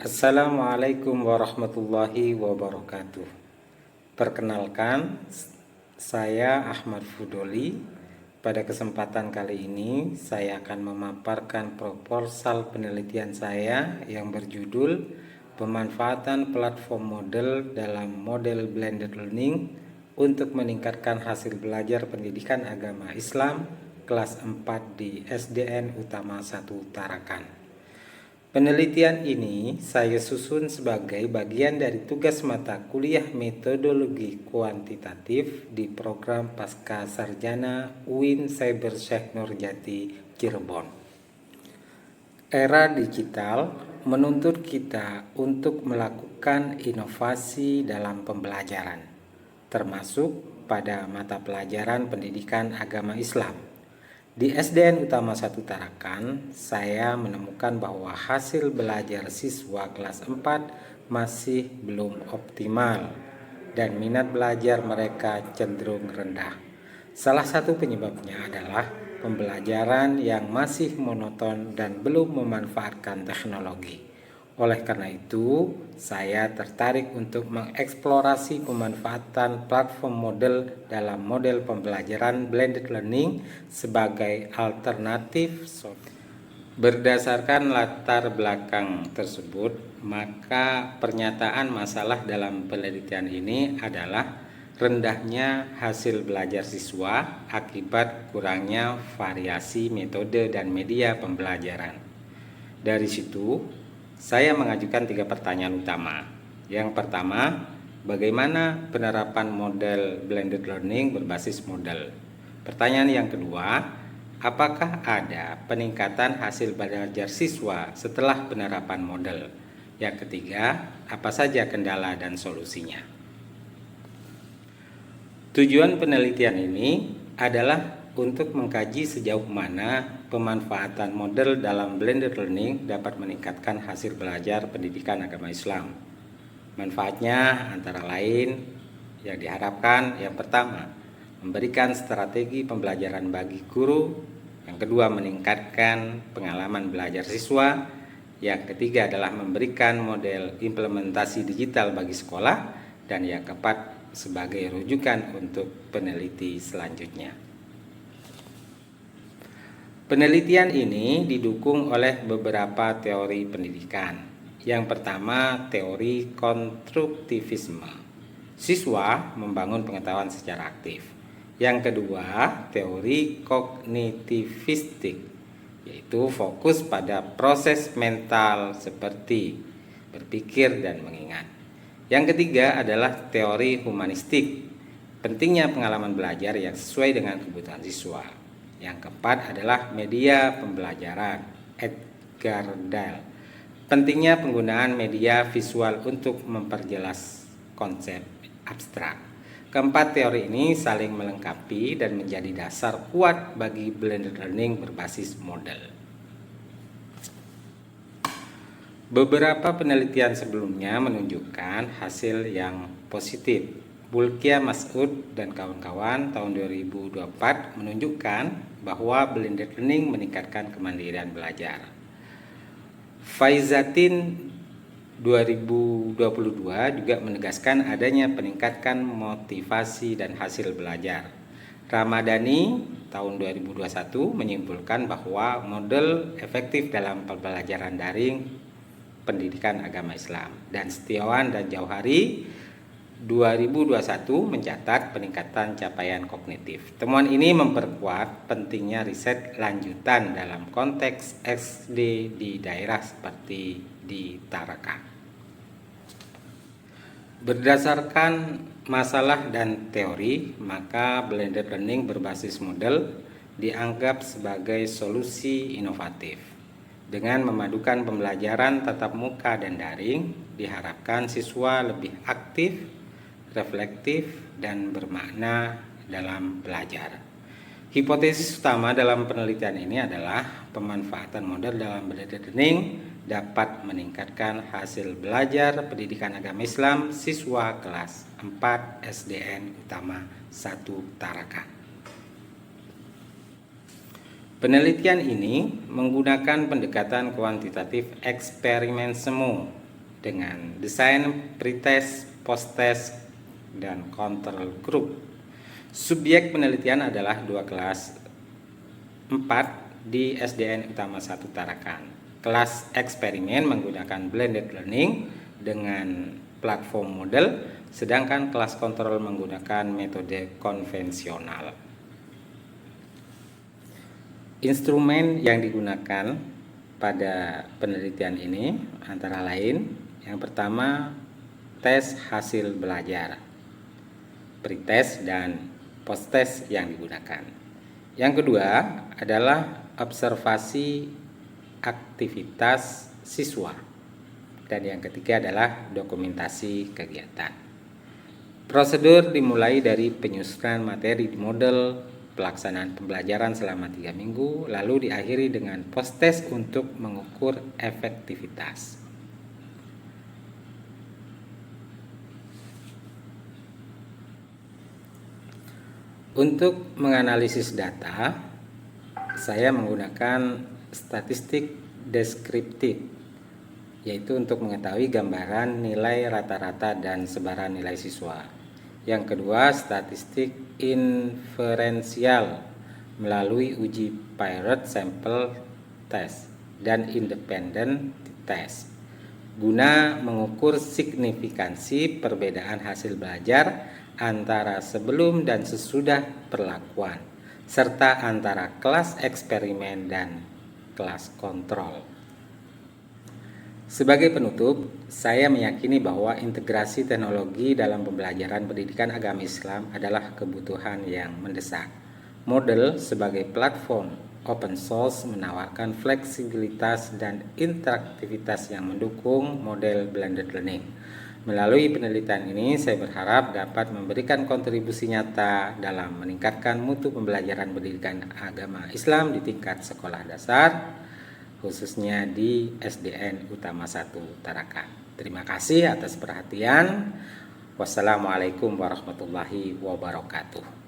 Assalamualaikum warahmatullahi wabarakatuh. Perkenalkan, saya Ahmad Fudoli. Pada kesempatan kali ini, saya akan memaparkan proposal penelitian saya yang berjudul Pemanfaatan Platform Model dalam Model Blended Learning untuk meningkatkan hasil belajar pendidikan agama Islam kelas 4 di SDN Utama 1 Tarakan. Penelitian ini saya susun sebagai bagian dari tugas mata kuliah metodologi kuantitatif di program Pasca Sarjana UIN Cyber Syekh Nurjati Cirebon. Era digital menuntut kita untuk melakukan inovasi dalam pembelajaran, termasuk pada mata pelajaran pendidikan agama Islam. Di SDN Utama 1 Tarakan, saya menemukan bahwa hasil belajar siswa kelas 4 masih belum optimal dan minat belajar mereka cenderung rendah. Salah satu penyebabnya adalah pembelajaran yang masih monoton dan belum memanfaatkan teknologi. Oleh karena itu, saya tertarik untuk mengeksplorasi pemanfaatan platform model dalam model pembelajaran blended learning sebagai alternatif solusi. Berdasarkan latar belakang tersebut, maka pernyataan masalah dalam penelitian ini adalah rendahnya hasil belajar siswa akibat kurangnya variasi metode dan media pembelajaran. Dari situ, saya mengajukan 3 pertanyaan utama. Yang pertama, bagaimana penerapan model blended learning berbasis model? Pertanyaan yang kedua, apakah ada peningkatan hasil belajar siswa setelah penerapan model? Yang ketiga, apa saja kendala dan solusinya? Tujuan penelitian ini adalah untuk mengkaji sejauh mana pemanfaatan model dalam blended learning dapat meningkatkan hasil belajar pendidikan agama Islam. Manfaatnya antara lain yang diharapkan, yang pertama, memberikan strategi pembelajaran bagi guru. Yang kedua, meningkatkan pengalaman belajar siswa. Yang ketiga adalah memberikan model implementasi digital bagi sekolah. Dan yang keempat, sebagai rujukan untuk peneliti selanjutnya. Penelitian ini didukung oleh beberapa teori pendidikan. Yang pertama, teori konstruktivisme. Siswa membangun pengetahuan secara aktif. Yang kedua, teori kognitivistik, yaitu fokus pada proses mental seperti berpikir dan mengingat. Yang ketiga adalah teori humanistik, pentingnya pengalaman belajar yang sesuai dengan kebutuhan siswa. Yang keempat adalah media pembelajaran, Edgar Dale, pentingnya penggunaan media visual untuk memperjelas konsep abstrak. Keempat teori ini saling melengkapi dan menjadi dasar kuat bagi blended learning berbasis model. Beberapa penelitian sebelumnya menunjukkan hasil yang positif. Bulkia Mas'ud dan kawan-kawan tahun 2024 menunjukkan bahwa blended learning meningkatkan kemandirian belajar. Faizatin 2022 juga menegaskan adanya peningkatan motivasi dan hasil belajar. Ramadhani tahun 2021 menyimpulkan bahwa model efektif dalam pembelajaran daring pendidikan agama Islam. Dan Setiawan dan Jauhari 2021 mencatat peningkatan capaian kognitif. Temuan ini memperkuat pentingnya riset lanjutan dalam konteks SD di daerah seperti di Tarakan. Berdasarkan masalah dan teori, maka blended learning berbasis model dianggap sebagai solusi inovatif. Dengan memadukan pembelajaran tatap muka dan daring, diharapkan siswa lebih aktif, reflektif, dan bermakna dalam belajar. Hipotesis utama dalam penelitian ini adalah pemanfaatan model dalam blended learning dapat meningkatkan hasil belajar pendidikan agama Islam siswa kelas 4 SDN Utama 1 Tarakan. Penelitian ini menggunakan pendekatan kuantitatif eksperimen semu dengan desain pretest, posttest, dan control group. Subjek penelitian adalah 2 kelas 4 di SDN Utama 1 Tarakan. Kelas eksperimen menggunakan blended learning dengan platform model, sedangkan kelas kontrol menggunakan metode konvensional. Instrumen yang digunakan pada penelitian ini antara lain, yang pertama tes hasil belajar, pretest dan posttest yang digunakan. Yang kedua adalah observasi aktivitas siswa, dan yang ketiga adalah dokumentasi kegiatan. Prosedur dimulai dari penyusunan materi di model, pelaksanaan pembelajaran selama 3 minggu, lalu diakhiri dengan posttest untuk mengukur efektivitas. Untuk menganalisis data, saya menggunakan statistik deskriptif, yaitu untuk mengetahui gambaran nilai rata-rata dan sebaran nilai siswa. Yang kedua, statistik inferensial melalui uji pilot sample test dan independent test guna mengukur signifikansi perbedaan hasil belajar antara sebelum dan sesudah perlakuan, serta antara kelas eksperimen dan kelas kontrol. Sebagai penutup, saya meyakini bahwa integrasi teknologi dalam pembelajaran pendidikan agama Islam adalah kebutuhan yang mendesak. Model sebagai platform open source menawarkan fleksibilitas dan interaktivitas yang mendukung model blended learning. Melalui penelitian ini, saya berharap dapat memberikan kontribusi nyata dalam meningkatkan mutu pembelajaran pendidikan agama Islam di tingkat sekolah dasar, khususnya di SDN Utama 1 Tarakan. Terima kasih atas perhatian. Wassalamualaikum warahmatullahi wabarakatuh.